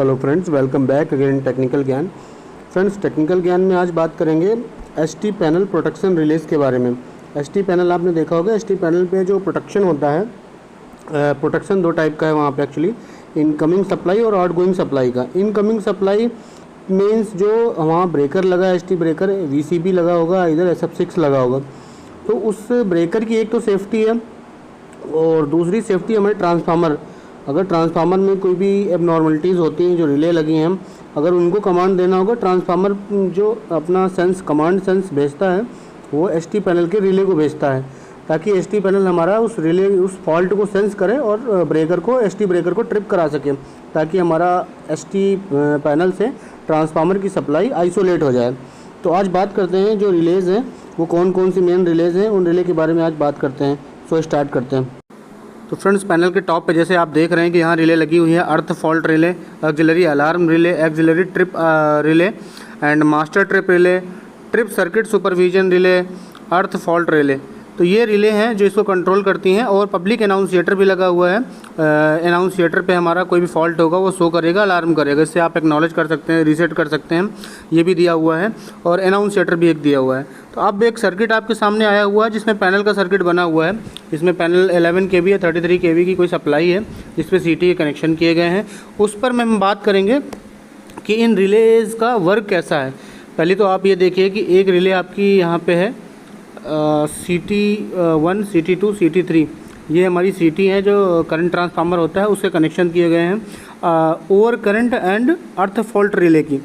Hello friends, welcome back again technical ज्ञान। Friends, technical ज्ञान में आज बात करेंगे एसटी पैनल प्रोटेक्शन रिलेज के बारे में। एसटी पैनल आपने देखा होगा, एसटी पैनल पे जो प्रोटेक्शन होता है, प्रोटेक्शन दो टाइप का है वहाँ पे एक्चुअली, इनकमिंग सप्लाई और आउटगोइंग सप्लाई का। इनकमिंग सप्लाई मीन्स जो वहाँ ब्रेकर लगा है, एसटी ब्रेकर, वीसीबी लगा होगा, इधर SF6 लगा होगा, तो उस ब्रेकर की एक तो सेफ्टी है और दूसरी सेफ्टी हमारे ट्रांसफार्मर। अगर ट्रांसफार्मर में कोई भी एबनॉर्मलिटीज़ होती हैं, जो रिले लगी हैं, अगर उनको कमांड देना होगा, ट्रांसफार्मर जो अपना कमांड सेंस भेजता है वो एसटी पैनल के रिले को भेजता है, ताकि एसटी पैनल हमारा उस फॉल्ट को सेंस करे और एसटी ब्रेकर को ट्रिप करा सके, ताकि हमारा एसटी पैनल से ट्रांसफार्मर की सप्लाई आइसोलेट हो जाए। तो आज बात करते हैं जो रिलेज़ हैं वो कौन कौन सी मेन रिलेज़ हैं, उन रिले के बारे में आज बात करते हैं। सो स्टार्ट करते हैं। तो फ्रेंड्स, पैनल के टॉप पे जैसे आप देख रहे हैं कि यहाँ रिले लगी हुई है, अर्थ fault relay, auxiliary alarm relay, auxiliary trip relay and master trip relay, trip circuit supervision relay, earth fault relay. तो ये रिले हैं जो इसको कंट्रोल करती हैं। और पब्लिक अनाउंसिएटर भी लगा हुआ है। अनाउंसिएटर पे हमारा कोई भी फॉल्ट होगा वो शो करेगा, अलार्म करेगा, इससे आप एक्नॉलेज कर सकते हैं, रीसेट कर सकते हैं, ये भी दिया हुआ है। और अनाउंसिएटर भी एक दिया हुआ है। तो अब एक सर्किट आपके सामने आया हुआ है जिसमें पैनल का सर्किट बना हुआ है। इसमें पैनल 11 kV या 33 kV की कोई सप्लाई है जिस पे CT के कनेक्शन किए गए हैं। उस पर हम बात करेंगे कि इन रिलेज़ का वर्क कैसा है। पहले तो आप ये देखिए कि एक रिले आपकी यहाँ पे है CT1, CT2, CT3, ये हमारी CT है जो करंट ट्रांसफार्मर होता है, उससे कनेक्शन किए गए हैं over current and earth fault relay की।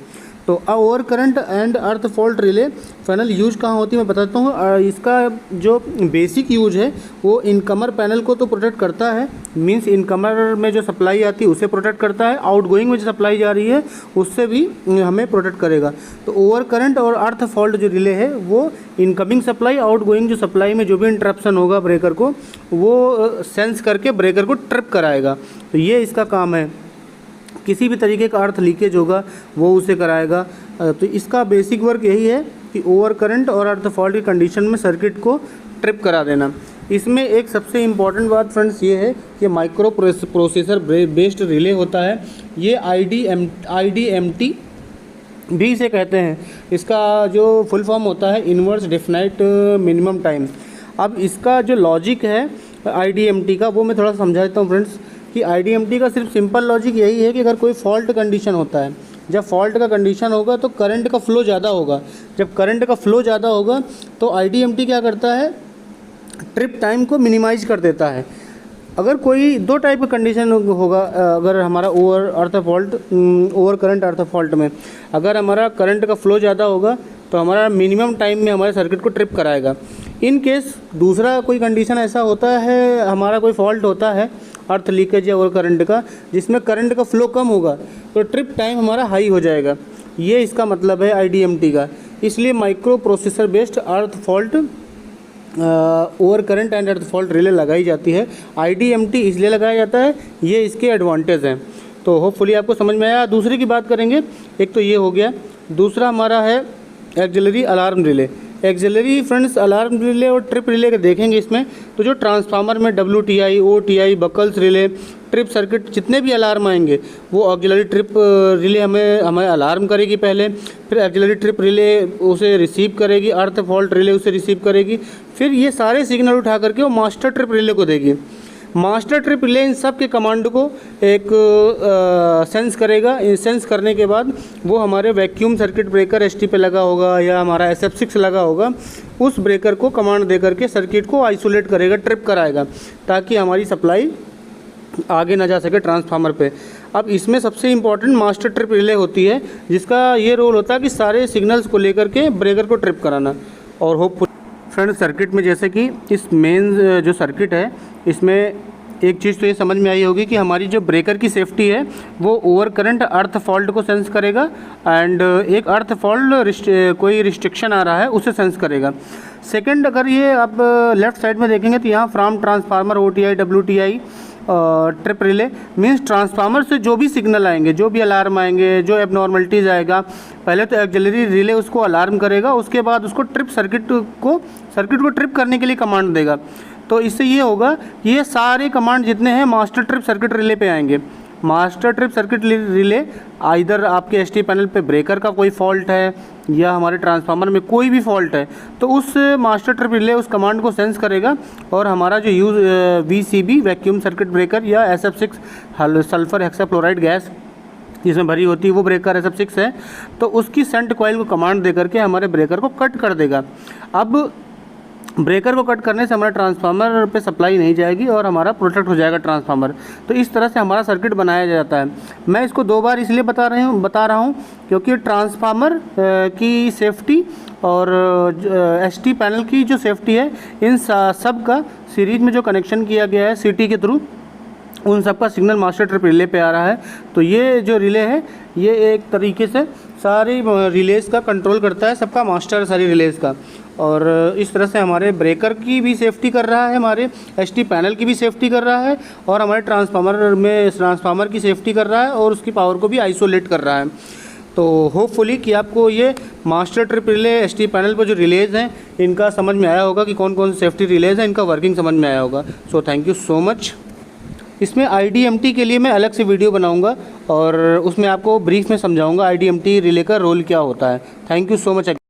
तो over current and earth fault relay panel use कहाँ होती है मैं बताता हूँ। इसका जो बेसिक यूज है वो इनकमर पैनल को तो प्रोटेक्ट करता है, मींस इनकमर में जो सप्लाई आती है उसे प्रोटेक्ट करता है, आउटगोइंग में जो सप्लाई जा रही है उससे भी हमें प्रोटेक्ट करेगा। तो ओवर करंट और अर्थ फॉल्ट जो रिले है वो इनकमिंग सप्लाई, आउटगोइंग जो सप्लाई में जो भी इंटरप्शन होगा ब्रेकर को, वो सेंस करके ब्रेकर को ट्रिप कराएगा। तो ये इसका काम है। किसी भी तरीके का अर्थ लीकेज होगा वो उसे कराएगा। तो इसका बेसिक वर्क यही है कि ओवर करंट और अर्थ फॉल्ट की कंडीशन में सर्किट को ट्रिप करा देना। इसमें एक सबसे इम्पॉर्टेंट बात फ्रेंड्स ये है कि माइक्रो प्रोसेसर बेस्ड रिले होता है। ये IDMT भी इसे कहते हैं। इसका जो फुल फॉर्म होता है इन्वर्स डेफिनाइट मिनिमम टाइम। अब इसका जो लॉजिक है IDMT का वो मैं थोड़ा समझा देता हूँ फ्रेंड्स कि IDMT का सिर्फ सिंपल लॉजिक यही है कि अगर कोई फॉल्ट कंडीशन होता है, जब फॉल्ट का कंडीशन होगा तो करंट का फ्लो ज़्यादा होगा। जब करंट का फ्लो ज़्यादा होगा तो IDMT क्या करता है, ट्रिप टाइम को मिनिमाइज कर देता है। अगर कोई दो टाइप का कंडीशन होगा, अगर हमारा ओवर करंट अर्थ फॉल्ट में अगर हमारा करंट का फ्लो ज़्यादा होगा तो हमारा मिनिमम टाइम में हमारे सर्किट को ट्रिप कराएगा। इन केस दूसरा कोई कंडीशन ऐसा होता है, हमारा कोई फॉल्ट होता है अर्थ लीकेज या ओवर करंट का, जिसमें करंट का फ्लो कम होगा तो ट्रिप टाइम हमारा हाई हो जाएगा। ये इसका मतलब है IDMT का। इसलिए micro processor based earth fault over current and earth fault relay लगाई जाती है। IDMT इसलिए लगाया जाता है, ये इसके एडवांटेज हैं। तो होपफुली आपको समझ में आया। दूसरे की बात करेंगे, एक तो ये हो गया, दूसरा हमारा है auxiliary alarm relay. Auxiliary friends alarm relay और ट्रिप रिले के देखेंगे इसमें, तो जो ट्रांसफार्मर में WTI, OTI, buckles relay, trip circuit जितने भी अलार्म आएंगे वो ऑक्सिलरी ट्रिप रिले हमें अलार्म करेगी पहले, फिर ऑक्सिलरी ट्रिप रिले उसे रिसीव करेगी, अर्थ फॉल्ट रिले उसे रिसीव करेगी, फिर ये सारे सिग्नल उठा करके वो मास्टर ट्रिप रिले को देगी। मास्टर ट्रिप रिले इन सब के कमांड को एक सेंस करेगा। सेंस करने के बाद वो हमारे वैक्यूम सर्किट ब्रेकर ST पे लगा होगा या हमारा SF6 लगा होगा, उस ब्रेकर को कमांड दे करके सर्किट को आइसोलेट करेगा, ट्रिप कराएगा, ताकि हमारी सप्लाई आगे ना जा सके ट्रांसफार्मर पे। अब इसमें सबसे इम्पॉर्टेंट मास्टर ट्रिप रिले होती है, जिसका ये रोल होता है कि सारे सिग्नल्स को लेकर के ब्रेकर को ट्रिप कराना। और होपफुल फ्रेंड्स, सर्किट में जैसे कि इस मेन जो सर्किट है इसमें एक चीज़ तो ये समझ में आई होगी कि हमारी जो ब्रेकर की सेफ्टी है वो ओवर करंट अर्थ फॉल्ट को सेंस करेगा एंड एक अर्थ फॉल्ट कोई रिस्ट्रिक्शन आ रहा है उसे सेंस करेगा। सेकंड, अगर ये आप लेफ़्ट साइड में देखेंगे तो यहाँ from transformer OTI, WTI trip relay means transformer से जो भी सिग्नल आएंगे, जो भी अलार्म आएंगे, जो एबनॉर्मलिटीज़ आएगा, पहले तो ऑक्सिलरी रिले उसको अलार्म करेगा, उसके बाद उसको सर्किट को ट्रिप करने के लिए कमांड देगा। तो इससे ये होगा कि ये सारे कमांड जितने हैं मास्टर ट्रिप सर्किट रिले पे आएंगे। मास्टर ट्रिप सर्किट रिले इधर आपके एसटी पैनल पे ब्रेकर का कोई फॉल्ट है या हमारे ट्रांसफार्मर में कोई भी फॉल्ट है तो उस मास्टर ट्रिप रिले उस कमांड को सेंस करेगा और हमारा जो use VCB vacuum circuit breaker या SF6 सल्फर हेक्साफ्लोराइड गैस जिसमें भरी होती है वो ब्रेकर SF6 है, तो उसकी सेंट कॉइल को कमांड दे करके हमारे ब्रेकर को कट कर देगा। अब ब्रेकर को कट करने से हमारा ट्रांसफार्मर पे सप्लाई नहीं जाएगी और हमारा प्रोटेक्ट हो जाएगा ट्रांसफार्मर। तो इस तरह से हमारा सर्किट बनाया जाता है। मैं इसको 2 बार इसलिए बता रहा हूँ क्योंकि ट्रांसफार्मर की सेफ्टी और एसटी पैनल की जो सेफ्टी है इन सब का सीरीज में जो कनेक्शन किया गया है CT के थ्रू उन सब का सिग्नल मास्टर ट्रिप रिले पे आ रहा है। तो ये जो रिले है ये एक तरीके से सारी रिलेज़ का कंट्रोल करता है, सबका मास्टर सारी रिलेज़ का, और इस तरह से हमारे ब्रेकर की भी सेफ्टी कर रहा है, हमारे एसटी पैनल की भी सेफ्टी कर रहा है और हमारे ट्रांसफार्मर की सेफ्टी कर रहा है और उसकी पावर को भी आइसोलेट कर रहा है। तो होपफुली कि आपको ये master trip relay ST panel पर जो रिलेज़ हैं इनका समझ में आया होगा कि कौन कौन से सेफ्टी रिलेज़ हैं, इनका वर्किंग समझ में आया होगा। So thank you so much. इसमें IDMT के लिए मैं अलग से वीडियो बनाऊंगा और उसमें आपको ब्रीफ में समझाऊंगा IDMT रिले का रोल क्या होता है। Thank you so much.